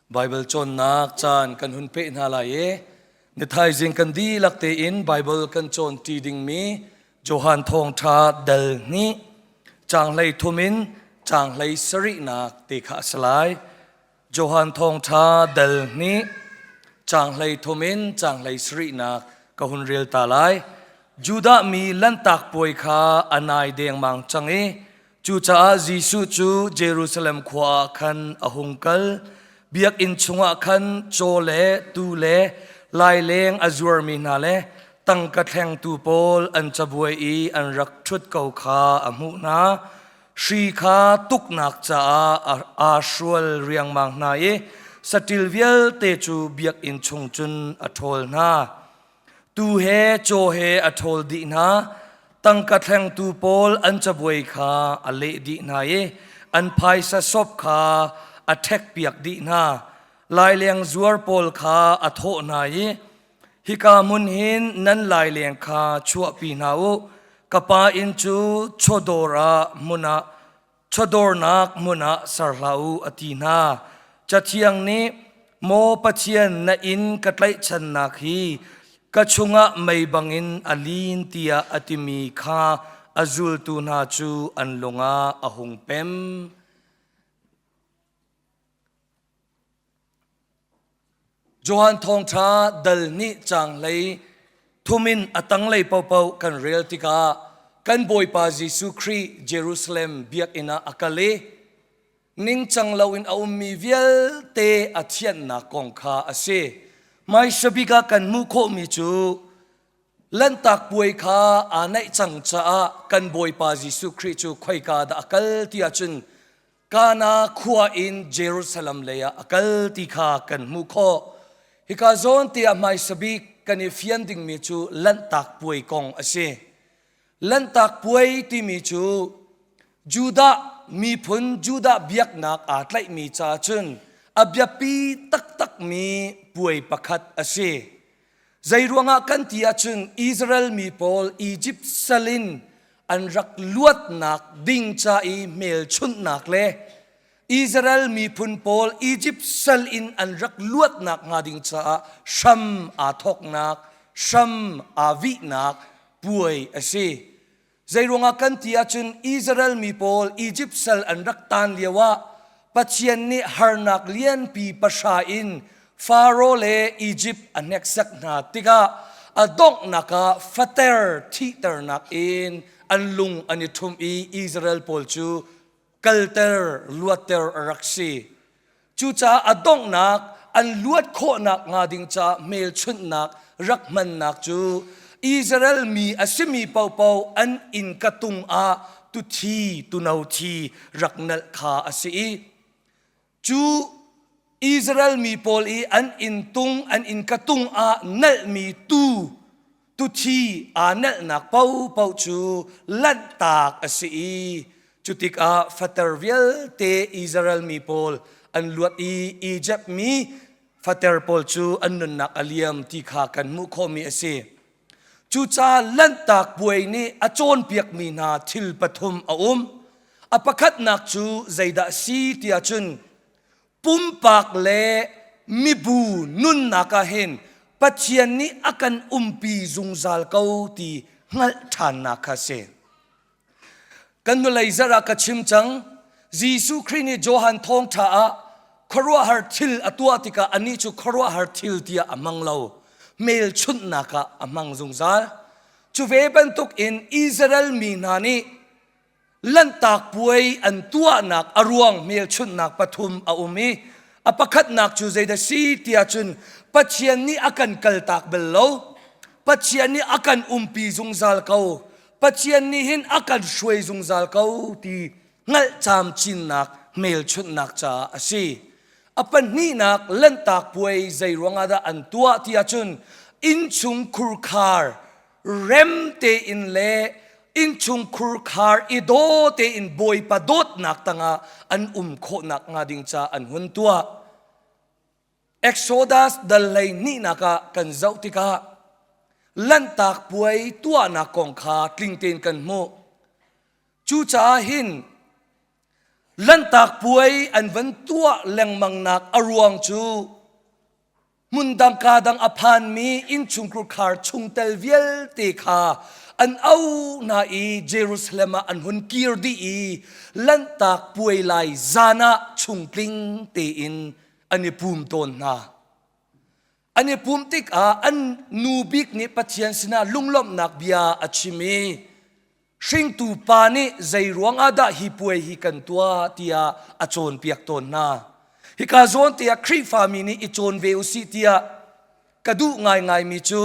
Bible chon nak chan kan hun pe na la ye ni thai jing kan di lakte in Bible kan chon ti ding mi Johan thong tha dal ni chang lei thumin chang lei sari nak te kha salai Johan thong tha dal ni chang lei thumin chang lei sari nak ka hun rel ta lai Juda mi lan tak poi kha anai deng mang changi chu cha Jisu chu Jerusalem khwa khan ahungkal biak in chunga khan chole tu le lai leng azur mi na le tang ka thleng tu pol an chabui I an rak thut kau kha amu na shri kha tuk nak cha a shwal riang mang na e satil vial te chu biak in chung chun athol na tu he cho he athol di na tang ka thleng tu pol an chabui kha ale di na e an phai sa sop kha attack piak di na lai leng zuar pol kha atho na ye hika mun hin nan lai leng kha chua pi na o kapa in chu chodora muna chodor nak muna sarlau atina chathiang ni mo pachian na in katlai chan na khi kachunga mai bangin alin tia atimi kha azul tu na chu anlunga ahung pem Johan thong tha dal ni chang lei thumin atang lei pau pau kan real tika kan boy pa Jesu Christ Jerusalem biak ina akale ning chang lawin aummi vial te athian na kong kha ase mai sabika kan mu kho mi chu lan tak buai kha anai chang cha kan boy pa Jesu Christ chu khoi ka da akal tia chun kana khua in Jerusalem leya akal ti kha kan mu kho hika zon tia mai sabi kani fian ding mi chu lan tak puai kong ase lan tak puai ti mi chu Juda mi phun Juda biak nak atlai mi cha chun abyapi tak tak mi puai pakhat ase zairuanga kan tia chun Israel mi pol Egypt salin an rak luat nak ding cha I mel chun nak le Israel mi phun pol Egypt sal in an rak luat nak ngading cha sham athok nak sham avi nak puai ase zairunga kan tia chun Israel mi pol Egypt sal an rak tan lewa pachian ni harnak lian pi pasha in Pharaoh le Egypt anek sak na tika adok naka fater thiter nak in anlung anithum I Israel pol chu kalter luater raksi chu cha adong nak an luat kho nak ngading cha mel chun nak rakman nak chu Israel mi asimi pau pau an in katung a tu thi tu nau thi raknal kha asi chu Israel mi pol I an in tung an in katung a nal mi tu thi anal nak pau pau chu lan tak asi chutik a fatervial te Israel mi pol an luat I Egypt mi fater pol chu an nun nak aliam ti kha kan mu kho mi ase chu cha lan tak buai ni achon piak mi na thil pathum a apakhat nak chu zaida si tia chun pumpak le mi bu nun naka hen pachian ni akan umpi zungzal kau ti ngal than na kha se kan nu lai zara ka chim chang Jesu Christ ni Johan thong tha a khorwa har thil atua tika ani chu khorwa har thil tia amang lo mel chun naka amang zungzal chu ve ban tuk in Israel mi nani lan tak puai an tua nak aruang mel chun nak pathum a umi apakhat nak chu zaida si tia chun pachian ni akan kal tak bello pachian ni akan umpi zungzal kau pachian ni hin akan shwei zungzal kau ti ngal cham chin nak mel chut nak cha asi apan ni nak lan tak puai zairuanga da an tua tia chun in chung kurkhar rem te in le in chung kurkhar ido te in boy padot nak tanga an kho nak ngading cha an hun tua Exodus dalai ni naka kan zautika lan tak puai tua na kong kha tling ten kan mo chu cha hin ลันตากป่วยอันวันตัวแหลงมังนักอรวงจูมุนดังกาดังอภานมีอินชุงครุคาร์ชุงเตลเวลเตคาอันเอานาอีเยรูซาเล็มอันหุนกีรดีอีลันตากป่วยไลซานะชุงกลิงเตอินอันนี้ภูมิตนนาอันนี้ภูมิติกอันนูบิกนี่ปัจจัยสินะลุงล้อมนักเบียอัชิมีชิงตูปานี่ใจรวงอาดาฮิป่วยฮิกันตัวเตียอโจนเปียกตนนาฮิกาโซนเตียคริฟามินีอิโจนเวอุสิเตียกระดูง่ายมีจู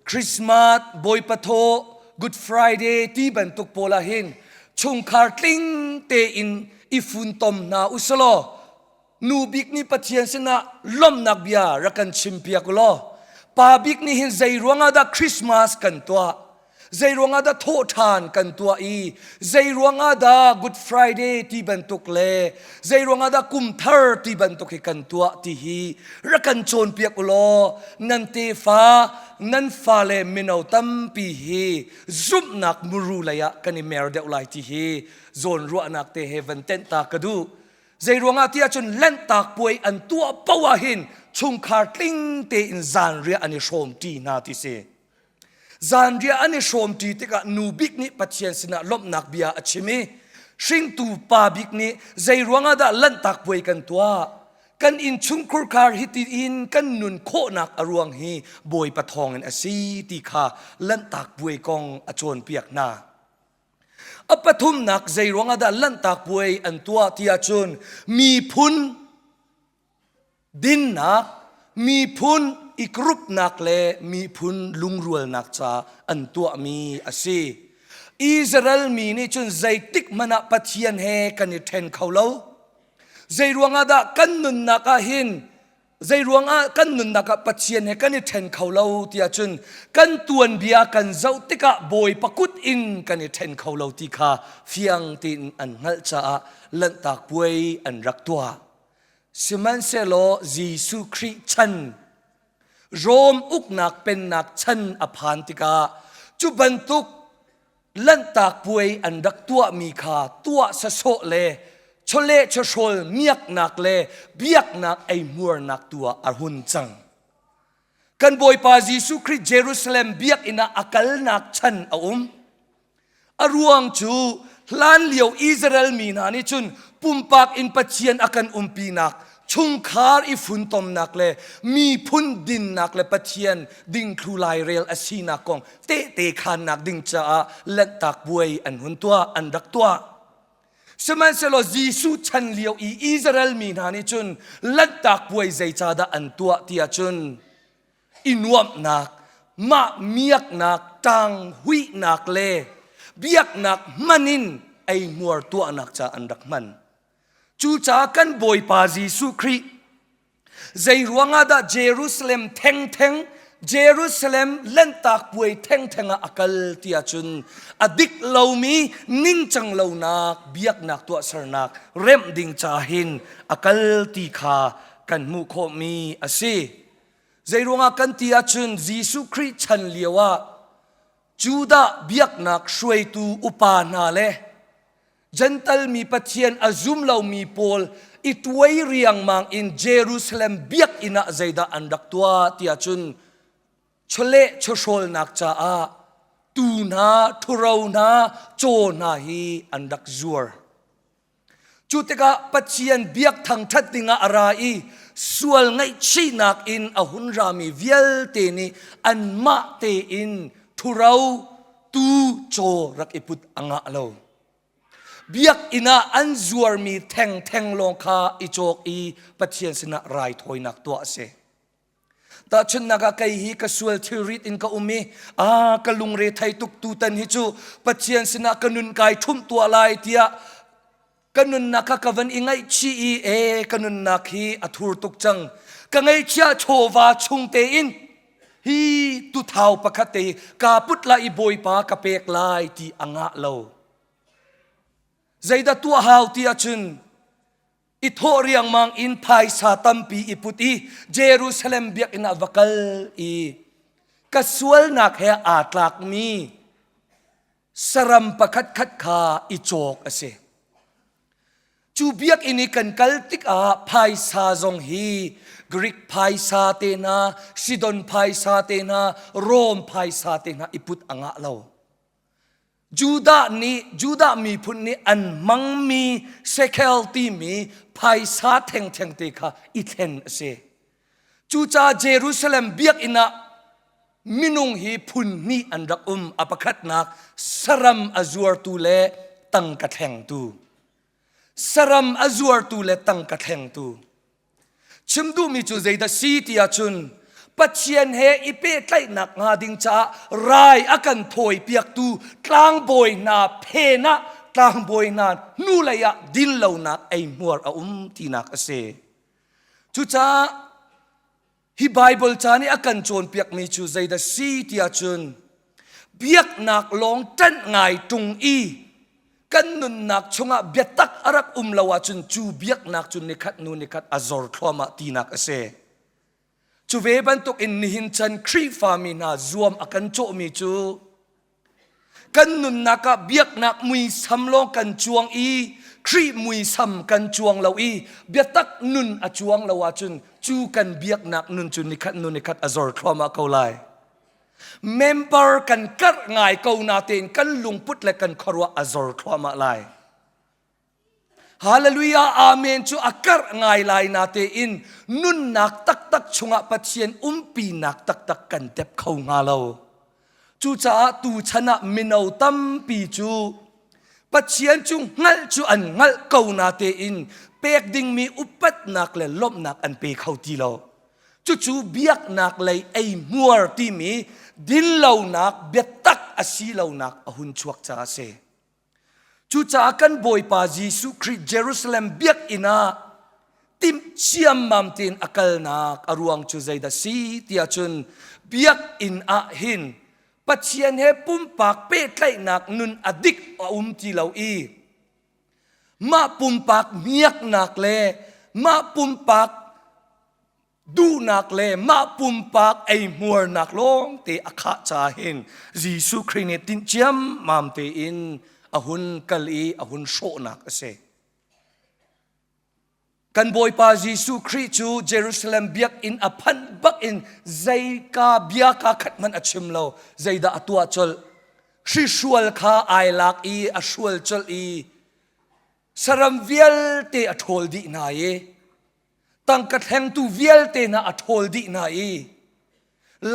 คริสต์มาสบอยปะโทกูดฟรายเดย์ที่บรรทุกโพลาหินชงคาร์ติงเตอินอิฟุนตอมนาอุสโลนูบิกนี่ปัจจัยสินะล้อมนักเบียรักันชิมเปียกุโลปาบิกนี่เห็นใจรวงอาดาคริสต์มาสกันตัวใจรวงอาดาโททานกันตัวใจรวงอาดากูดฟรายเดย์ที่บรรทุกเลใจรวงอาดากุมทาร์ที่บรรทุกกันตัวที่ฮีรักันโจนเปียกุโลนันเตฟ้านันฟ้าเลมินเอาตัมปีฮีซุบนักมุรุเลยะกันอิเมรเดอุไลที่ฮีโซนรัวนักเตเฮวันเตนตากระดูใจรวงอาที่จนเล่นตากป่วยอันตัวเป้าหินชุงคาร์ติงเตอินซานเรียอันนี้ชมตีนาทิเซซานเรียอันนี้ชมตีติกะนูบิกนี่ปัจเจียนสินะลบนักเบียอัชิมีชิงตูปาบิกนี่ใจรวงอาดาเล่นตากป่วยกันตัวกันอินชุงครูคาร์ฮิติอินกันนุนโคนักอรวงฮีบอยปะทองอันอสีติคาเล่นตากป่วยกองอโจนเปียกนาอปทุมนักใจรวงอาดาลันตากป่วยอันตัวที่อาจุนมีพุนดินนักมีพุนอีกรุปนักเลมีพุนลุงรวลนักจ้าอันตัวมีอาศัยอิสราเอลมีนี่จุนใจติกมันปัจเจียนเฮกันนี่เทนเขาเล่าใจรวงอาดากันนุนนักหินใจรวงอากันนุนนักปัจเจียนเฮกันนี่เทนเขาเล่าที่อาจุนกันตวนเบียกันเจ้าติกะบอยปกุดอินกันนี่เทนเขาเล่าที่ข้าเฟียงตินอันนัลจ้าลันตากป่วยอันรักตัวสิมันเซโลจีสุคริชันโรมอุกนักเป็นนักชันอภานติกาจุบันตุกลันตากป่วยอันรักตัวมีค่าตัวสะโซเลชเลชโชลเมียกนักเลเบียกนักไอมัวนักตัวอาหุนจังกันบอยปาจีสุคริเยรูซาเล็มเบียกอินาอักลนักชันอารวงจูลานเลียวอิสราเอลมีนานิจุนปุ่มปากอินปัจเจียนอากันปีนักชุงคาร์อิฟุนตอมนักเลมีพุนดินนักเลปัจเจียนดิ่งครูลายเรลอาชีนักกองเตขานนักดิ่งจ้าเล่นตักบวยอันหุนตัวอันรักตัวสมัยเซโลจีสุชันเลียวอิสราเอลมีนานิจุนเล่นตักบวยใจจ้าดาอันตัวที่อาจุนอินวมนักมาเมียกนักตังหุยนักเลเบียกนักมันินไอมัวตัวนักจ้าอันรักมันจูจ้ากันบอยปาจีสุคริใจรวงอาดาเยรูซาเล็มเทงเยรูซาเล็มเล่นตากป่วยเทงอักลที่อาจุนอดิกเหล่ามีนิ่งจังเหล่านักเบียกนักตัวสรนักเริ่มดิ่งจ้าหินอักลที่ขากันมุขมีอาศัยใจรวงอากันที่อาจุนเยซูคริสต์ฉันเลียวว่าจูดาเบียกนักช่วยตูอุปานาเลจันทัลมีปัจเจียนอาซุมเรามีโพลอิตวยเรียงมังอินเยรูซาเล็มเบียกอินาใจดาอันดักตัวที่อาจุนชเลชโชลนักจ้าตูนาทุเรานาโจนาฮีอันดักจัวจุดกะปัจเจียนเบียกทางทัดติงาอะไรส่วนไงชีนักอินอาหุนรามีเวลเตนีอันมาเตอินทุเราตูโจรักอิพุตอังะเราเบียกอินาอันจวมีแทงลงคาอิโจกปัจเจียนสนะไรถอยนักตัวเสแต่ฉันนักไก่ฮีกสวลทิริตอินกอุมีกลุงเรไทยตุกตูตันฮิจูปัจเจียนสนะกนุนกายทุ่มตัวลายเตียกนุนนักกวันอิงไอชีกนุนนักฮีอัทุรตุกจังกังไอเชียโชวาชุงเตอินฮีตุเท้าปะคเตกาพุทลาอิบอยปากะเปกลายที่อังะเลาใจดาตัวหาวที่อาจุนอิทอเรียงมังอินไพสาตัมปีอิพุตีเยรูซาเล็มเบียกอินาวักลกสวลนักเฮอาตลักมีสรัมปะคัดขาอิโจกเสจ จูเบียกอินิกันกัลติกอาไพซาซงฮีกรีกไพซาเตนาซิดอนไพซาเตนาโรมไพซาเตนาอิพุตอ่างะเราจูดามีพุนนี้อันมังมีเซเคลตีมีไพซาเทงเตค่ะอิเทนเซจูจาเยรูซาเล็มเบียกอินะมินุงฮีพุนนี้อันรักอปคัดนักสรัมอซัวร์ตูเลตังกะแทงตูสรัมอซัวร์ตูเลตังกะแทงตูชิมดูมีจูใจดาซีติอาชุนปัจเจียนเฮอิเปใกล้หนักงาดิงจ้ารายอากันถอยเปียกตูกลางบอยนาเพนะกลางบอยนานูเลยะดินเหล่านักไอมัวที่นักเสจูจ้าฮิไบเบิลจานี่อากันโจนเปียกมีจูใจดาซีติอาชุนเปียกนักลองจันไงตุงอีกันนุนนักชงะเบียตักอารักลาวาจุนจูเบียกนักจุนนิคัดนูนิคัดอซอร์คลอมาตีนักเสจูเวบันตุกอินนิหินชันครีฟามินาซวมอากันโจมีจูกันนุนนักเบียกนักมุยซ้ำลงกันจวงอีครีมุยซ้ำกันจวงลาอีเบียตักนุนอจวงลาวาจุนจูกันเบียกนักนุนจุนนิคัดนูนิคัดอซอร์คลอมาเกาไลเมมเบอร์กันกัดง่ายเกานาเตนกันลุงพุทธและกันครัวอซอร์คลอมาไลฮาเลลูยาอาเมนจูอักกัดง่ายไลนาเตอินนุนนักตักชงะปัจเจียนปีนักตักกันเต็บเข้างาเราจูจ้าตูชนะมินเอาตั้มปีจูปัจเจียนจูงัลจูอันงัลเกานาเตอินเปกดิ่งมีอุปัตนักและลบนักอันเปเข้าตีเราจูเบียกนักเลยไอมัวที่มีดินเหล่านักเบียตักอาศีเหล่านักหุ่นชวกจ้าเสจูจ้ากันบอยปาจิสุคริเยรูซาเล็มเบียกอินาติมเชียมมัมตินอักลนักอรวงจูใจดาซีที่อาจุนเบียกอินอาหินปัจเจียนเฮปุ่มปากเป้ใกล้นักนุนอดิกที่เหล่าอีมาปุ่มปากเมียกนักเลมาปุ่มปากดูนักเลมาปุ่มปากไอมัวนักลงเตอคาจาเห็นยิสุคริเนตินเจียมมามเตอินอหุนกัลีอหุนโชนักเสกันบอยปายิสุคริจูเยรูซาเล็มเบียกอินอพันบักอินใจกาเบียกาขัดมันอชิมเราใจดาตัวจลชิชวลคาไอลักอีอชวลจลอีสรัมเวียลเตอทอลดีนายตั้งกระแทงตูเวียลเตนะอทอลดีนาย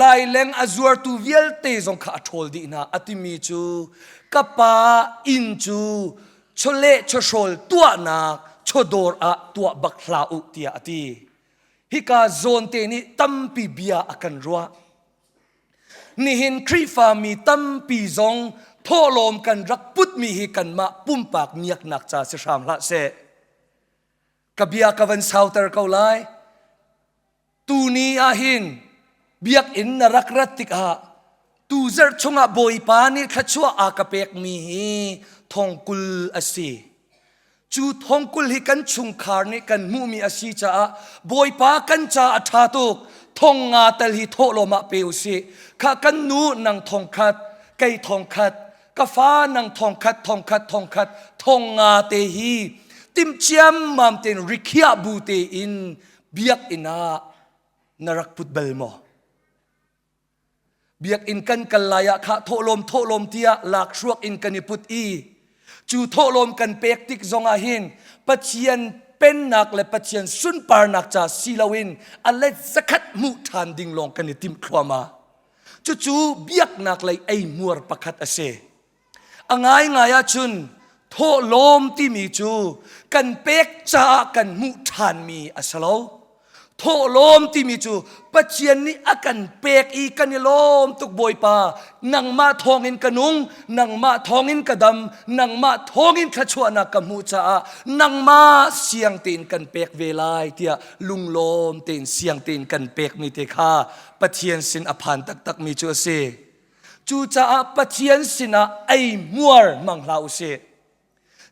ลายแรงอซัวร์ตูเวียลเตจงข้าอทอลดีนาอติมีจูกปาอินจูชเลชโชลตัวนักชดอร์อะตัวบักลาอุติอาติฮิกาโซนเตนี่ตั้มปีเบียอากันรัวนี่เห็นครีฟามีตั้มปีจงโทลมกันรักพุทธมีฮิกันมาปุ่มปากเมียกนักจ่าเสชามละเสกเบียกวันเสาร์เตอร์เกาไลตูนีอาหินเบียกอินนรักรัตติกาตูเจอร์ชงะบอยปานีขชัวอากาเปกมีฮีทองกุลอสีจูทองกุลฮิกันชุงคาร์นี่กันมูมีอสีจ้าบอยปากันจ้าอัฐาตุกทองงาตลฮิโทโลมาเปอุสีข้ากันนูนังทองคัดไก่ทองคัดกาฟ้านังทองคัดทองงาเตฮีติมเชียมมามเตนริคิอาบูเตอินเบียกอินานรักพุทธเบลโมเบียกอินกันกัลลายะข้าโทลมเตียหลักชวกอินกันนิพุทอีจูโทลมกันเปกติกจงอาหินปัจเจียนเป็นนักและปัจเจียนสุนปาร์นักจ่าซีลาวินอันเล็สกัดมุทานดิ่งลงกันนิติมครัวมาจูเบียกนักเลยไอมัวร์ประคัดอเซง่ายชุนโทลมที่มีจูกันเปกจ่ากันมุทานมีอสโลโทลมที่มีจูปัจเจียนนี้อากันเปกอีกันยลมตุกบอยปานังมาทองอินกระนุงนังมาทองอินกระดำนังมาทองอินขชวนักกมูจ้านังมาเสียงตีนกันเปกเวลาเตียลุงลมตีนเสียงตีนกันเปกมีเตคาปัจเจียนสินอภันตักมีจูเซจูจ้าปัจเจียนสินะไอมัวร์มังลาวเซ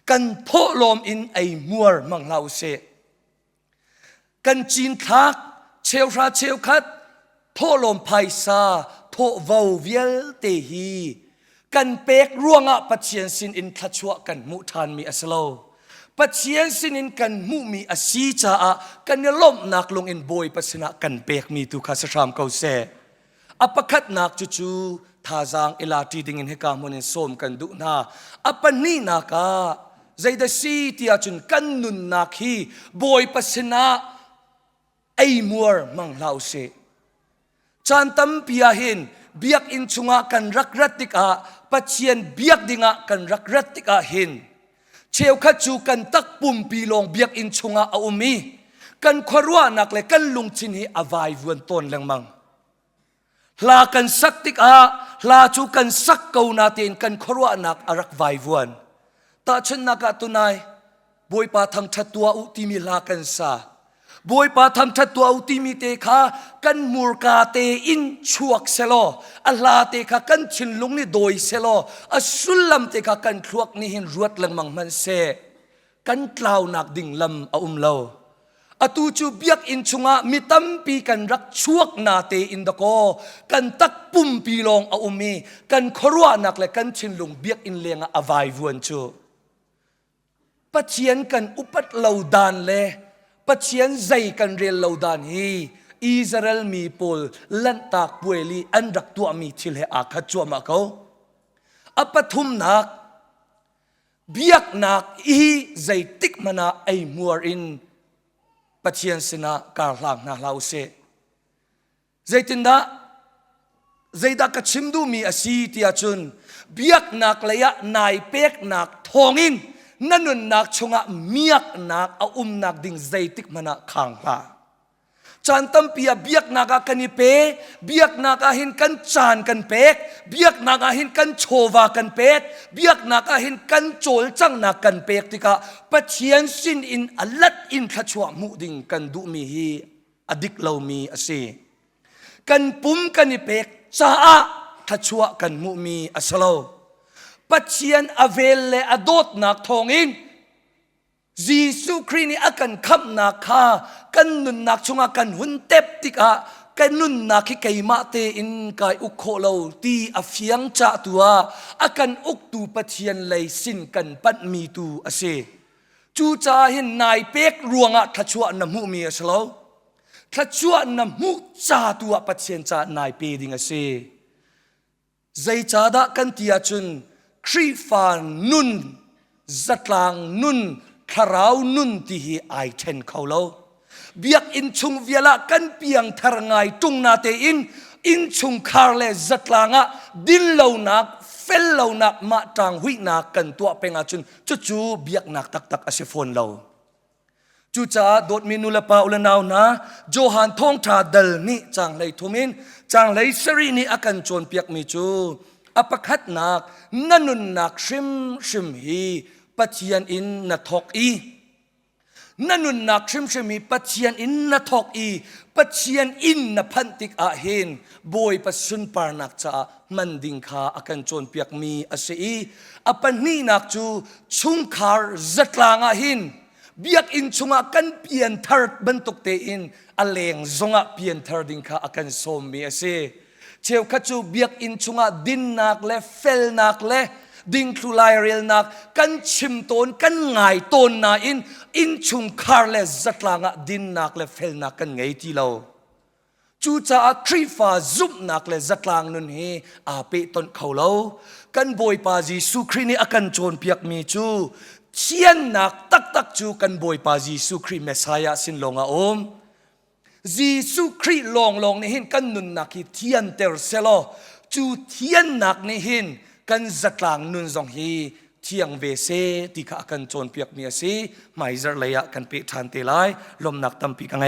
กันโทลมอินไอมัวร์มังลาวเซกันจีนทักเชลราเชลคัดโทลมไพซาโทวาวเวียลเตฮีกันเปกร่วงปัจเจียนสินอินทัชวะกันมุทานมีอสโล ปัจเจียนสินินกันมุมีอาศีจ้ากันเนล่มนักลงอินบอยปัสนะกันเปกมีตุคาสรามเกาเซอปคัดนักจูทาจางเอลาตีดิ่งอินเฮกามนินส้มกันดุนาอปนี่นักใจเดซีที่อาจุนกันนุนนักฮีบอยปัสนะไอมัวมังลาวเซจันตัมพิยาหินเบียกอินชุงะกันรักรัติกาปัจเจียนเบียกดิ่งะกันรักรัติกาหินเชียวขัดจูกันตักปุ่มปีลงเบียกอินชุงะอุมีกันขรัวนักเลยกันลุงชินฮีอวายวนต้นแรงมังลากันสักติกาลาจูกันสักเกานาเตนกันขรัวนักอารักวายวนตาฉันนักตุนายบอยปาทำชัดตัวอุติมิลากันซาบอยปาทำชัดตัวอุติมิเตคากันมูรกาเตอินชวกเซโลอัลลาเตคากันชินลุงนี่โดยเซโลอัสุลลัมเตคากันคลวกนี่หินรวดลังมังมันเซกันกล่าวนักดิ่งลำอุมเลาอตูจูเบียกอินชุงะมิตัมปีกันรักชวกนาเตอินดะโกกันตักปุ่มปีลงอุมีกันครัวนักเลยกันชินลุงเบียกอินเลียงอวายวนจูปัจเจียนกันอุปัตเหลาดานเลปัจเจียนใจกันเรียนเหลาดานฮีอิสราเอลมีปอลลันตากป่วยลีอันรักตัวมีทิลเฮอาคัจจวมาเขาอปทุมนักเบียกนักอีใจติกมนาไอมัวอินปัจเจียนสินะการหลังนาลาวเซใจตินดาใจดากชิมดูมีอาศีติอาจุนเบียกนักเลยะนายเป็กนักทองอินนั่นนุนนักชงะเมียกนักเอานักดิ่งใจติกมนาขังลาจันตัมปียเบียกนักกันนิเปเบียกนักหินกันจานกันเป็กเบียกนักหินกันโชวากันเป็กเบียกนักหินกันโจลจังนักกันเป็กติกาปัจเจียนสินอินอัลลัดอินขจวมุดิ่งกันดูมีฮีอดิกเลามีอเซกันปุ่มกันนิเป็กจ้าขจวกันมุมีอสโลปัจเจียนอเวลเลอดดนักทองอินยิสุครีนี่อากันขับนักข้ากันนุนนักชงอากันหุ่นเต็บติกากันนุนนักที่ไกมาเตอินกายอุโคโลตีอฟียงจ่าตัวอากันอุกตูปัจเจียนเลยสินกันปัดมีตูอาเซจูจ่าเห็นนายเป็กรวงอะทัชวะนมุมีอาสโลทัชวะนมุจ่าตัวปัจเจียนจ่านายเปดิงอาเซใจจ่าดะกันตีอาจุนครีฟานนุนจัดลางนุนคาราวนุนที่ฮีไอเทนเขาเลาเบียกอินชุงเวลากันเปียงทารไงตุงนาเตอินชุงคาร์เลจัดลางะดินเหล่านักเฟลเหล่านักมาจางหุยนักกันตัวเป็นอาจุนจูเบียกนักตักอาเซฟอนเราจูจ่าโดดมินุลปาอุลนาวนะโจฮันทองทาเดลนี่จางเลยทุมินจางเลยสรีนี่อากันโจนเปียกมีจูอปคัดนักนันุนนักชิมฮีปัจเจียนอินนัทอกอีนันุนนักชิมฮีปัจเจียนอินนัทอกอีปัจเจียนอินนัพันติกอาเฮนบอยปัจจุนปานักจ้ามันดิ่งขาอากันโจนเปียกมีอาเซีอปันนี่นักจูชุงคาร์จัดลางอาหินเบียกอินชุงอากันเปลี่ยนทาร์บรรทุกเตอินอเลงจงอาเปลี่ยนทาร์ดิ่งขาอากันสมมีอาเซีเชียวขจูเบียกอินชุงอาดินนักเลเฟลนักเลดิ่งคลุไลเรลนักกันชิมต้นกันไงต้นนาอินชุงคาร์เลจัดลางดินนักเลเฟลนักกันไงที่เราจูจ่าครีฟาซุบนักเลจัดลางนุนเฮอาเปต้นเขาเรากันบอยปาจีสุครีนี่อากันโจนเปียกมีจูเชียนนักตักจูกันบอยปาจีสุครีเมสายาสินลงอาอมจีสุครีลองนี่เห็นกันนุนนักที่เทียนเตอร์เซโลจูเทียนนักนี่เห็นกันจัดลางนุนจงฮีเที่ยงเวเซที่ข้ากันโจนเปียกมีสิไม่จะเลยกันเปิดทันเตลัยลมนักตั้มปีกังไง